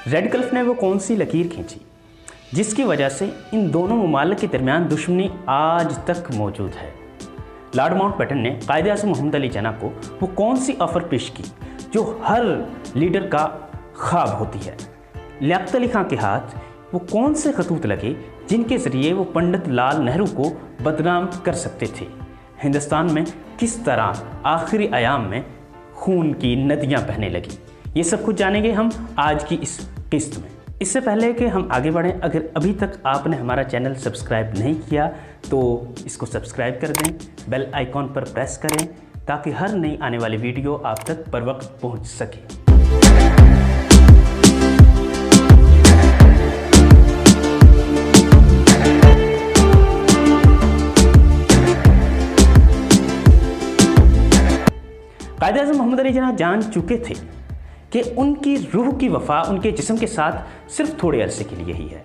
Radicals ने वो कौन सी लकीर खींची जिसकी वजह से इन दोनों ममालिक के दरमियान दुश्मनी आज तक मौजूद है। लॉर्ड माउंटबेटन ने कायदे आज़म मोहम्मद अली जिन्ना को वो कौन सी ऑफ़र पेश की जो हर लीडर का ख्वाब होती है। लियाकत अली खां के हाथ वो कौन से खतूत लगे जिनके ज़रिए वो पंडित लाल नेहरू को बदनाम कर सकते थे। हिंदुस्तान में किस तरह आखिरी अयाम में खून की नदियाँ बहने लगी, ये सब कुछ जानेंगे हम आज की इस किस्त में। इससे पहले कि हम आगे बढ़ें, अगर अभी तक आपने हमारा चैनल सब्सक्राइब नहीं किया तो इसको सब्सक्राइब कर दें, बेल आइकॉन पर प्रेस करें ताकि हर नई आने वाली वीडियो आप तक बर वक्त पहुँच सके। कायदे आज़म मोहम्मद अली जिन्ना जान चुके थे कि उनकी रूह की वफा उनके जिस्म के साथ सिर्फ थोड़े अरसे के लिए ही है,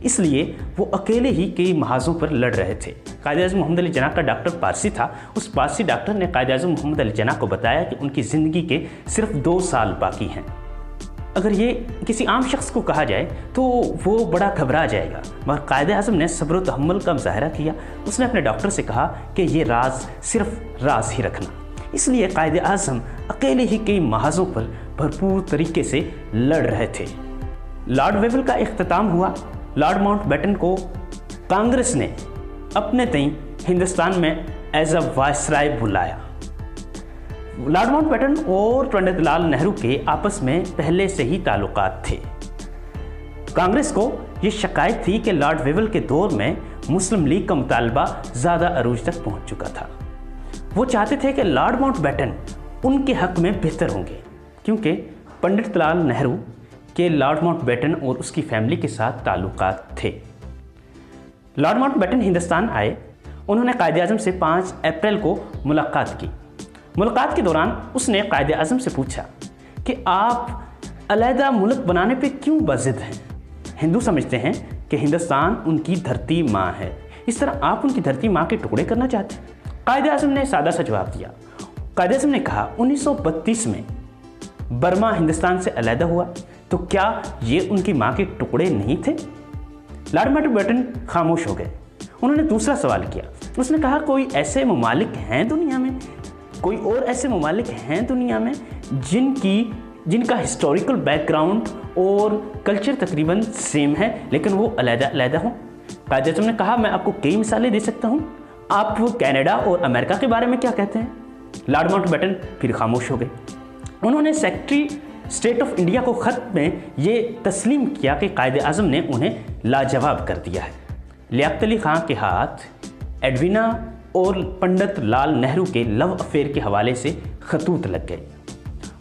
इसलिए वो अकेले ही कई महाजों पर लड़ रहे थे। कायदे आज़म मोहम्मद अली जिन्ना का डॉक्टर पारसी था। उस पारसी डॉक्टर ने कायदे आज़म मोहम्मद अली जिन्ना को बताया कि उनकी ज़िंदगी के सिर्फ 2 साल बाकी हैं। अगर ये किसी आम शख्स को कहा जाए तो वो बड़ा घबरा जाएगा, मगर कायदे आज़म ने सब्र व तहम्मुल का मुज़ाहरा किया। उसने अपने डॉक्टर से कहा कि ये राज सिर्फ राज ही रखना। इसलिए कायदे आज़म अकेले ही कई महाजों पर भरपूर तरीके से लड़ रहे थे। लॉर्ड वेवल का इख्तिताम हुआ। लॉर्ड माउंटबेटन को कांग्रेस ने अपने तई हिंदुस्तान में एज अ वायसराय बुलाया। लॉर्ड माउंटबेटन और पंडित लाल नेहरू के आपस में पहले से ही ताल्लुकात थे। कांग्रेस को ये शिकायत थी कि लॉर्ड वेवल के दौर में मुस्लिम लीग का मुतालबा ज़्यादा अरूज तक पहुँच चुका था। वो चाहते थे कि लॉर्ड माउंटबेटन उनके हक़ में बेहतर होंगे, क्योंकि पंडित लाल नेहरू के लॉर्ड माउंटबेटन और उसकी फैमिली के साथ ताल्लुकात थे। लॉर्ड माउंटबेटन हिंदुस्तान आए। उन्होंने कायदे आज़म से 5 अप्रैल को मुलाकात की। मुलाकात के दौरान उसने कायदे आज़म से पूछा कि आप अलहदा मुल्क बनाने पे क्यों बज़िद हैं। हिंदू समझते हैं कि हिंदुस्तान उनकी धरती माँ है, इस तरह आप उनकी धरती माँ के टुकड़े करना चाहते हैं। कायदे आज़म ने सादा सा जवाब दिया। कायदे आज़म ने कहा 1932 में बर्मा हिंदुस्तान से अलहदा हुआ, तो क्या ये उनकी माँ के टुकड़े नहीं थे। लॉर्ड माउंटबेटन खामोश हो गए। उन्होंने दूसरा सवाल किया। उसने कहा कोई ऐसे ममालिक हैं दुनिया में, कोई और ऐसे ममालिक हैं दुनिया में जिनका हिस्टोरिकल बैकग्राउंड और कल्चर तकरीबन सेम है लेकिन वो अलहदा हों। कायदे आज़म ने कहा मैं आपको कई मिसालें दे सकता हूँ, आप कनाडा और अमेरिका के बारे में क्या कहते हैं। लॉर्ड माउंटबेटन फिर खामोश हो गए। उन्होंने सेक्रेटरी स्टेट ऑफ इंडिया को ख़त में ये तस्लीम किया कि कायदे आज़म ने उन्हें लाजवाब कर दिया है। लियाकत अली खां के हाथ एडविना और पंडित लाल नेहरू के लव अफेयर के हवाले से खतूत लग गए।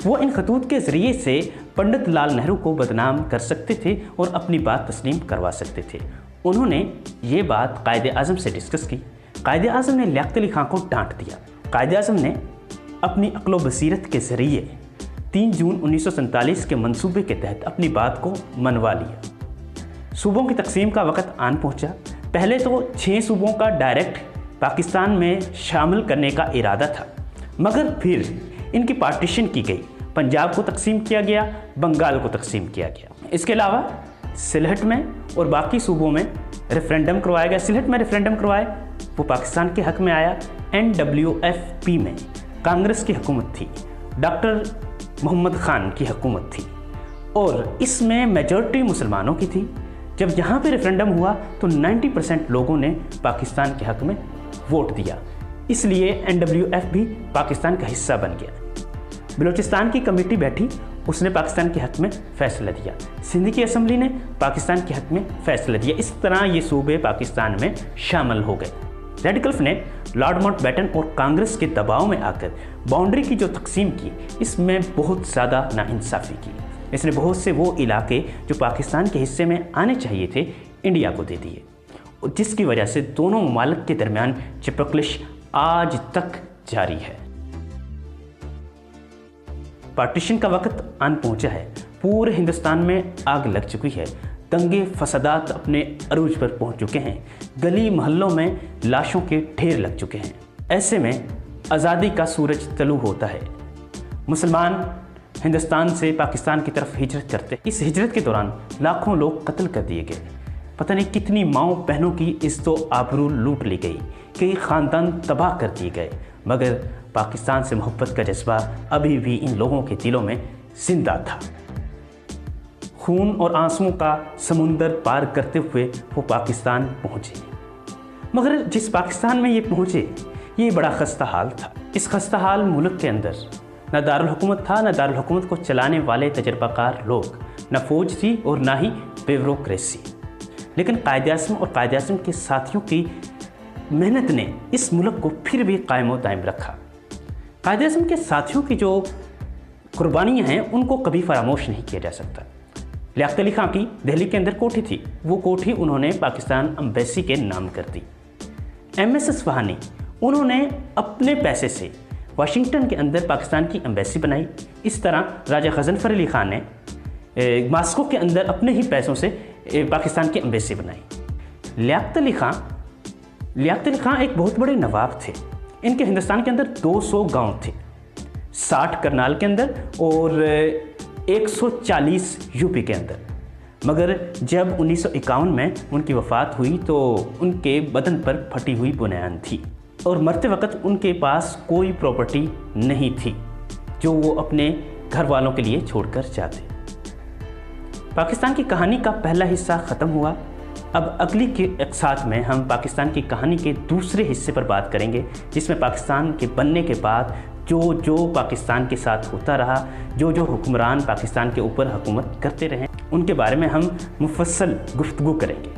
वो इन खतूत के ज़रिए से पंडित लाल नेहरू को बदनाम कर सकते थे और अपनी बात तस्लीम करवा सकते थे। उन्होंने ये बात कायदे आज़म से डिस्कस की। कायदे आज़म ने लियाकत अली खां को डांट दिया। कायदे आज़म ने अपनी अक्ल व बसीरत के ज़रिए 3 जून 1947 के मंसूबे के तहत अपनी बात को मनवा लिया। सूबों की तकसीम का वक़्त आन पहुंचा। पहले तो 6 सूबों का डायरेक्ट पाकिस्तान में शामिल करने का इरादा था, मगर फिर इनकी पार्टीशन की गई। पंजाब को तकसीम किया गया, बंगाल को तकसीम किया गया। इसके अलावा सिलहट में और बाकी सूबों में रेफरेंडम करवाया गया। सिलहट में रेफरेंडम करवाए, वो पाकिस्तान के हक़ में आया। NWFP में कांग्रेस की हुकूमत थी, डॉक्टर मोहम्मद खान की हुकूमत थी और इसमें मेजॉरिटी मुसलमानों की थी। जब यहाँ पे रेफरेंडम हुआ तो 90% लोगों ने पाकिस्तान के हक़ में वोट दिया, इसलिए NWF भी पाकिस्तान का हिस्सा बन गया। बलूचिस्तान की कमेटी बैठी, उसने पाकिस्तान के हक़ में फ़ैसला दिया। सिंध की असम्बली ने पाकिस्तान के हक़ में फ़ैसला दिया। इस तरह ये सूबे पाकिस्तान में शामिल हो गए। रेडिकल्स ने लॉर्ड माउंटबेटन और कांग्रेस के दबाव में आकर बाउंड्री की जो तकसीम की, इसमें बहुत ज़्यादा नाइंसाफ़ी की। इसने बहुत से वो इलाके जो पाकिस्तान के हिस्से में आने चाहिए थे इंडिया को दे दिए, जिसकी वजह से दोनों ममालिक के दरमियान चिपकलिश आज तक जारी है। पार्टीशन का वक्त आन पहुंचा है। पूरे हिंदुस्तान में आग लग चुकी है। दंगे फसादात अपने अरूज पर पहुंच चुके हैं। गली मोहल्लों में लाशों के ढेर लग चुके हैं। ऐसे में आज़ादी का सूरज तलू होता है। मुसलमान हिंदुस्तान से पाकिस्तान की तरफ हिजरत करते। इस हिजरत के दौरान लाखों लोग कत्ल कर दिए गए, पता नहीं कितनी माँओं बहनों की इज़्ज़ो आबरू लूट ली गई, कई ख़ानदान तबाह कर दिए गए, मगर पाकिस्तान से मोहब्बत का जज्बा अभी भी इन लोगों के दिलों में जिंदा था। खून और आंसुओं का समुंदर पार करते हुए वो पाकिस्तान पहुँचे, मगर जिस पाकिस्तान में ये पहुँचे ये बड़ा खस्ता हाल था। इस खस्ता हाल मुल्क के अंदर न दारुल हुकूमत था, न दारुल हुकूमत को चलाने वाले तजर्बाकार लोग, न फौज थी और ना ही ब्यूरोक्रेसी। लेकिन कायद-ए-आज़म और कायद-ए-आज़म के साथियों की मेहनत ने इस मुल्क को फिर भी कायम व दायम रखा। कायद-ए-आज़म के साथियों की जो कुर्बानियाँ हैं उनको कभी फरामोश नहीं किया जा सकता। लियाकत अली खां की दिल्ली के अंदर कोठी थी, वो कोठी उन्होंने पाकिस्तान एम्बेसी के नाम कर दी। MS अस्फ़हानी उन्होंने अपने पैसे से वाशिंगटन के अंदर पाकिस्तान की एम्बेसी बनाई। इस तरह राजा गजनफर अली खान ने मास्को के अंदर अपने ही पैसों से पाकिस्तान की एम्बेसी बनाई। लियाकत अली खां एक बहुत बड़े नवाब थे। इनके हिंदुस्तान के अंदर 200 गांव थे, 60 करनाल के अंदर और 140 यूपी के अंदर। मगर जब 1951 में उनकी वफ़ात हुई तो उनके बदन पर फटी हुई बुनियान थी और मरते वक्त उनके पास कोई प्रॉपर्टी नहीं थी जो वो अपने घर वालों के लिए छोड़कर जाते। पाकिस्तान की कहानी का पहला हिस्सा ख़त्म हुआ। अब अगली के साथ में हम पाकिस्तान की कहानी के दूसरे हिस्से पर बात करेंगे, जिसमें पाकिस्तान के बनने के बाद जो पाकिस्तान के साथ होता रहा, जो हुक्मरान पाकिस्तान के ऊपर हुकूमत करते रहे, उनके बारे में हम मुफस्सल गुफ्तगू करेंगे।